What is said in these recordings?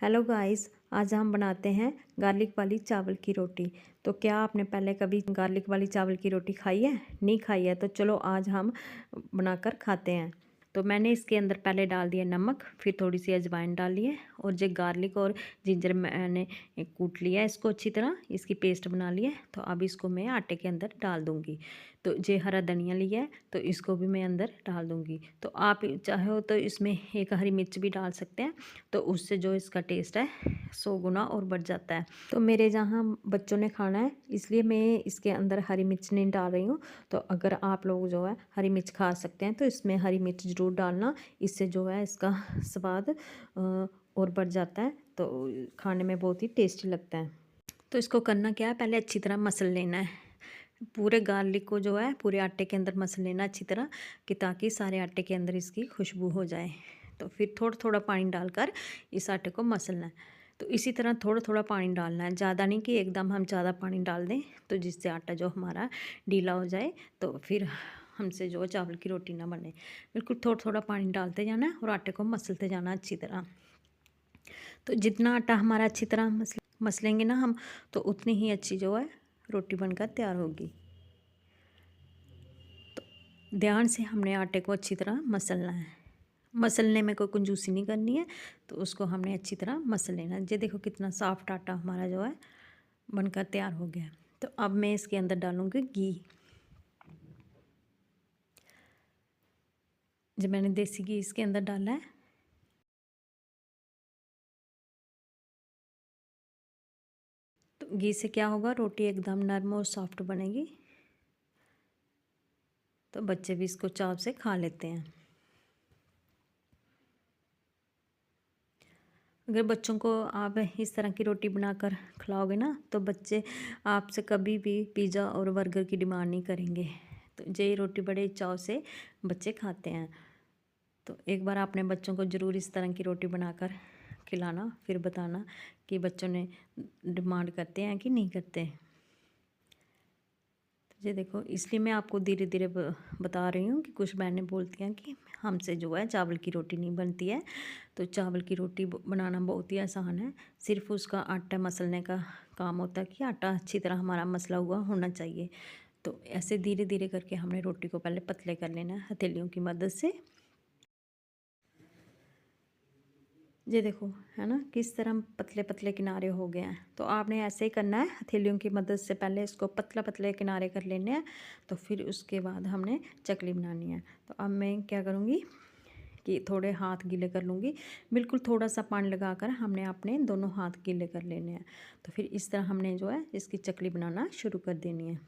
Hello guys. आज हम बनाते हैं गार्लिक वाली चावल की रोटी। तो क्या आपने पहले कभी गार्लिक वाली चावल की रोटी खाई है? नहीं खाई है तो चलो आज हम बनाकर खाते हैं। तो मैंने इसके अंदर पहले डाल दिया नमक, फिर थोड़ी सी अजवाइन डाली है और जो गार्लिक और जिंजर मैंने कूट लिया है, इसको अच्छी तरह इसकी पेस्ट बना ली है। तो अब इसको मैं आटे के अंदर डाल दूँगी। तो ये हरा धनिया लिया है तो इसको भी मैं अंदर डाल दूँगी। तो आप चाहो तो इसमें एक हरी मिर्च भी डाल सकते हैं, तो उससे जो इसका टेस्ट है 100 गुना और बढ़ जाता है। तो मेरे जहाँ बच्चों ने खाना है इसलिए मैं इसके अंदर हरी मिर्च नहीं डाल रही हूँ। तो अगर आप लोग जो है हरी मिर्च खा सकते हैं तो इसमें हरी मिर्च ज़रूर डालना, इससे जो है इसका स्वाद और बढ़ जाता है, तो खाने में बहुत ही टेस्टी लगता है। तो इसको करना क्या है, पहले अच्छी तरह मसल लेना है। पूरे गार्लिक को जो है पूरे आटे के अंदर मसल लेना अच्छी तरह, कि ताकि सारे आटे के अंदर इसकी खुशबू हो जाए। तो फिर थोड़ा थोड़ा पानी डालकर इस आटे को मसलना है। तो इसी तरह थोड़ा थोड़ा पानी डालना है, ज़्यादा नहीं कि एकदम हम ज़्यादा पानी डाल दें तो जिससे आटा जो हमारा ढीला हो जाए, तो फिर हमसे जो चावल की रोटी ना बने। बिल्कुल थोड़ा थोड़ा पानी डालते जाना है और आटे को मसलते जाना अच्छी तरह। तो जितना आटा हमारा अच्छी तरह मसलेंगे ना हम, तो उतनी ही अच्छी जो है रोटी बनकर तैयार होगी। ध्यान से हमने आटे को अच्छी तरह मसलना है। मसलने में कोई कंजूसी नहीं करनी है, तो उसको हमने अच्छी तरह मसल लेना है। ये देखो कितना सॉफ्ट आटा हमारा जो है बनकर तैयार हो गया है। तो अब मैं इसके अंदर डालूँगी घी। जो मैंने देसी घी इसके अंदर डाला है। तो घी से क्या होगा, रोटी एकदम नरम और सॉफ्ट बनेगी। तो बच्चे भी इसको चाव से खा लेते हैं। अगर बच्चों को आप इस तरह की रोटी बनाकर खिलाओगे ना, तो बच्चे आपसे कभी भी पिज़्ज़ा और बर्गर की डिमांड नहीं करेंगे। तो यही रोटी बड़े चाव से बच्चे खाते हैं। तो एक बार अपने बच्चों को ज़रूर इस तरह की रोटी बनाकर खिलाना, फिर बताना कि बच्चों ने डिमांड करते हैं कि नहीं करते। तो ये देखो, इसलिए मैं आपको धीरे धीरे बता रही हूँ कि कुछ बहनें बोलती हैं कि हमसे जो है चावल की रोटी नहीं बनती है। तो चावल की रोटी बनाना बहुत ही आसान है। सिर्फ उसका आटा मसलने का काम होता है कि आटा अच्छी तरह हमारा मसला हुआ होना चाहिए। तो ऐसे धीरे धीरे करके हमने रोटी को पहले पतले कर लेना है हथेलियों की मदद से। ये देखो, है ना किस तरह पतले पतले किनारे हो गए हैं। तो आपने ऐसे ही करना है, हथेलियों की मदद से पहले इसको पतला पतले किनारे कर लेने हैं। तो फिर उसके बाद हमने चकली बनानी है। तो अब मैं क्या करूँगी कि थोड़े हाथ गीले कर लूँगी। बिल्कुल थोड़ा सा पानी लगाकर हमने अपने दोनों हाथ गीले कर लेने हैं। तो फिर इस तरह हमने जो है इसकी चकली बनाना शुरू कर देनी है।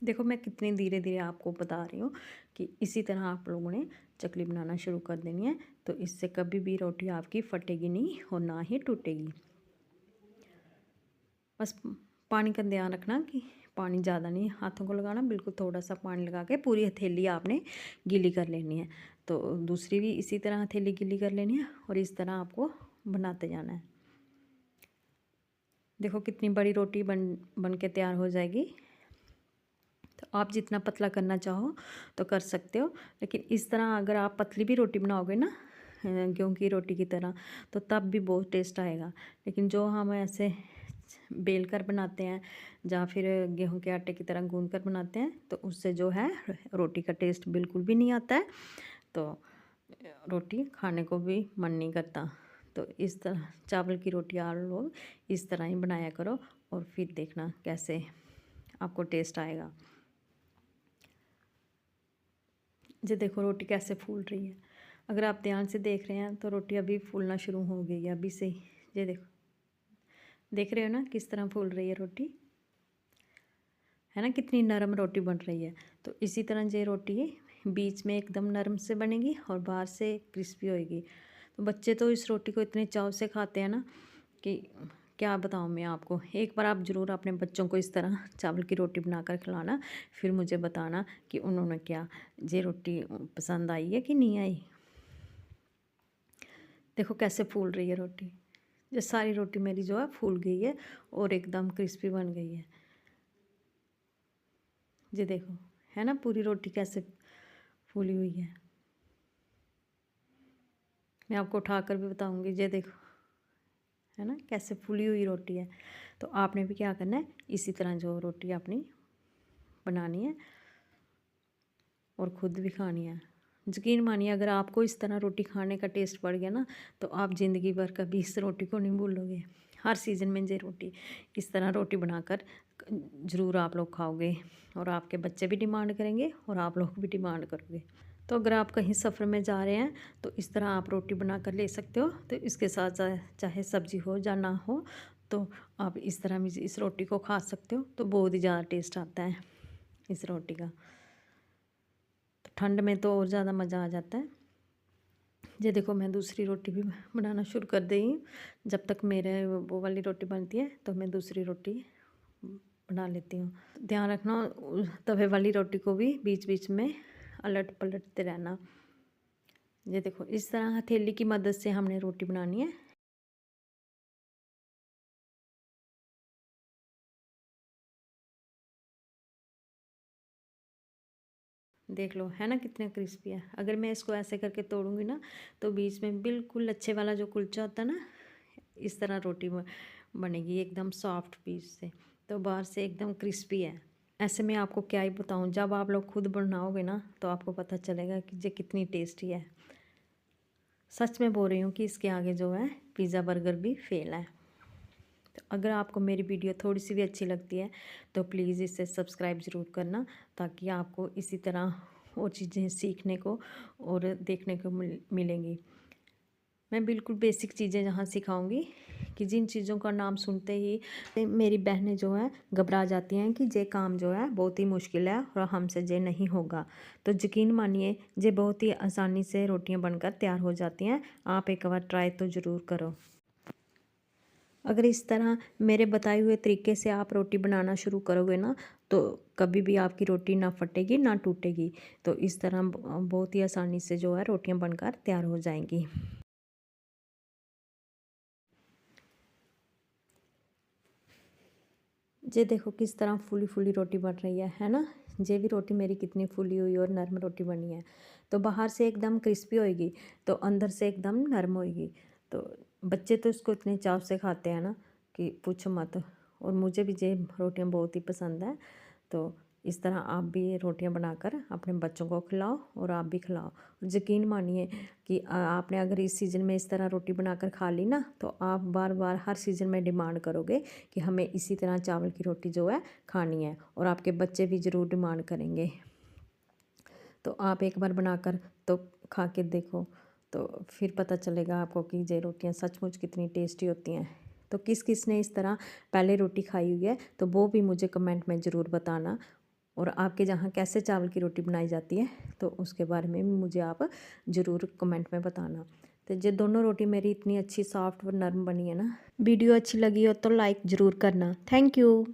देखो मैं कितनी धीरे धीरे आपको बता रही हूँ कि इसी तरह आप लोगों ने चकली बनाना शुरू कर देनी है। तो इससे कभी भी रोटी आपकी फटेगी नहीं और ना ही टूटेगी। बस पानी का ध्यान रखना कि पानी ज़्यादा नहीं हाथों को लगाना, बिल्कुल थोड़ा सा पानी लगा के पूरी हथेली आपने गीली कर लेनी है। तो दूसरी भी इसी तरह हथेली गीली कर लेनी है और इस तरह आपको बनाते जाना है। देखो कितनी बड़ी रोटी बन के तैयार हो जाएगी। तो आप जितना पतला करना चाहो तो कर सकते हो, लेकिन इस तरह अगर आप पतली भी रोटी बनाओगे ना गेहूं की रोटी की तरह, तो तब भी बहुत टेस्ट आएगा। लेकिन जो हम ऐसे बेल कर बनाते हैं या फिर गेहूं के आटे की तरह गूंद कर बनाते हैं, तो उससे जो है रोटी का टेस्ट बिल्कुल भी नहीं आता है। तो रोटी खाने को भी मन नहीं करता। तो इस तरह चावल की रोटी आप लोग इस तरह ही बनाया करो और फिर देखना कैसे आपको टेस्ट आएगा। ये देखो रोटी कैसे फूल रही है। अगर आप ध्यान से देख रहे हैं तो रोटी अभी फूलना शुरू हो गई है अभी से ही। ये देखो, देख रहे हो ना किस तरह फूल रही है रोटी, है ना कितनी नरम रोटी बन रही है। तो इसी तरह ये रोटी बीच में एकदम नरम से बनेगी और बाहर से क्रिस्पी होएगी। तो बच्चे तो इस रोटी को इतने चाव से खाते हैं ना कि क्या बताऊँ मैं आपको। एक बार आप ज़रूर अपने बच्चों को इस तरह चावल की रोटी बनाकर खिलाना, फिर मुझे बताना कि उन्होंने क्या ये रोटी पसंद आई है कि नहीं आई। देखो कैसे फूल रही है रोटी। ये सारी रोटी मेरी जो है फूल गई है और एकदम क्रिस्पी बन गई है। ये देखो, है ना पूरी रोटी कैसे फूली हुई है। मैं आपको उठाकर भी बताऊंगी। ये देखो, है ना, कैसे फूली हुई रोटी है। तो आपने भी क्या करना है, इसी तरह जो रोटी अपनी बनानी है और ख़ुद भी खानी है। यकीन मानिए, अगर आपको इस तरह रोटी खाने का टेस्ट बढ़ गया ना, तो आप ज़िंदगी भर कभी इस रोटी को नहीं भूलोगे। हर सीज़न में ये रोटी, इस तरह रोटी बनाकर ज़रूर आप लोग खाओगे और आपके बच्चे भी डिमांड करेंगे और आप लोग भी डिमांड करोगे। तो अगर आप कहीं सफ़र में जा रहे हैं तो इस तरह आप रोटी बना कर ले सकते हो। तो इसके साथ चाहे सब्ज़ी हो या ना हो, तो आप इस तरह भी इस रोटी को खा सकते हो। तो बहुत ही ज़्यादा टेस्ट आता है इस रोटी का। तो ठंड में तो और ज़्यादा मज़ा आ जाता है। ये देखो, मैं दूसरी रोटी भी बनाना शुरू कर दी हूँ। जब तक मेरे वो वाली रोटी बनती है तो मैं दूसरी रोटी बना लेती हूँ। ध्यान रखना, तवे वाली रोटी को भी बीच बीच में अलट पलटते रहना। ये देखो, इस तरह हथेली की मदद से हमने रोटी बनानी है। देख लो, है ना कितने क्रिस्पी है। अगर मैं इसको ऐसे करके तोड़ूंगी ना, तो बीच में बिल्कुल लच्छे वाला जो कुलचा होता है ना, इस तरह रोटी बनेगी एकदम सॉफ्ट पीस से। तो बाहर से एकदम क्रिस्पी है। ऐसे में आपको क्या ही बताऊँ, जब आप लोग खुद बनाओगे ना तो आपको पता चलेगा कि ये कितनी टेस्टी है। सच में बोल रही हूँ कि इसके आगे जो है पिज़्ज़ा बर्गर भी फेल है। तो अगर आपको मेरी वीडियो थोड़ी सी भी अच्छी लगती है तो प्लीज़ इसे सब्सक्राइब ज़रूर करना, ताकि आपको इसी तरह और चीज़ें सीखने को और देखने को मिलेंगी। मैं बिल्कुल बेसिक चीज़ें यहाँ सिखाऊंगी कि जिन चीज़ों का नाम सुनते ही मेरी बहनें जो हैं घबरा जाती हैं कि ये काम जो है बहुत ही मुश्किल है और हमसे ये नहीं होगा। तो यकीन मानिए, ये बहुत ही आसानी से रोटियां बनकर तैयार हो जाती हैं। आप एक बार ट्राई तो ज़रूर करो। अगर इस तरह मेरे बताए हुए तरीके से आप रोटी बनाना शुरू करोगे ना, तो कभी भी आपकी रोटी ना फटेगी ना टूटेगी। तो इस तरह बहुत ही आसानी से जो है रोटियां बनकर तैयार हो जाएंगी। ये देखो किस तरह फूली फूली रोटी बन रही है ना। ये भी रोटी मेरी कितनी फूली हुई और नरम रोटी बनी है। तो बाहर से एकदम क्रिस्पी होएगी, तो अंदर से एकदम नरम होएगी। तो बच्चे तो इसको इतने चाव से खाते हैं ना कि पूछो मत। और मुझे भी ये रोटियां बहुत ही पसंद है। तो इस तरह आप भी ये रोटियां बनाकर अपने बच्चों को खिलाओ और आप भी खिलाओ। यकीन मानिए कि आपने अगर इस सीज़न में इस तरह रोटी बनाकर खा ली ना, तो आप बार बार हर सीज़न में डिमांड करोगे कि हमें इसी तरह चावल की रोटी जो है खानी है, और आपके बच्चे भी ज़रूर डिमांड करेंगे। तो आप एक बार बनाकर तो खा के देखो, तो फिर पता चलेगा आपको कि ये रोटियां सचमुच कितनी टेस्टी होती हैं। तो किस किस ने इस तरह पहले रोटी खाई हुई है, तो वो भी मुझे कमेंट में ज़रूर बताना। और आपके जहाँ कैसे चावल की रोटी बनाई जाती है, तो उसके बारे में भी मुझे आप ज़रूर कमेंट में बताना। तो ये दोनों रोटी मेरी इतनी अच्छी सॉफ्ट और नरम बनी है ना। वीडियो अच्छी लगी हो तो लाइक ज़रूर करना। Thank you.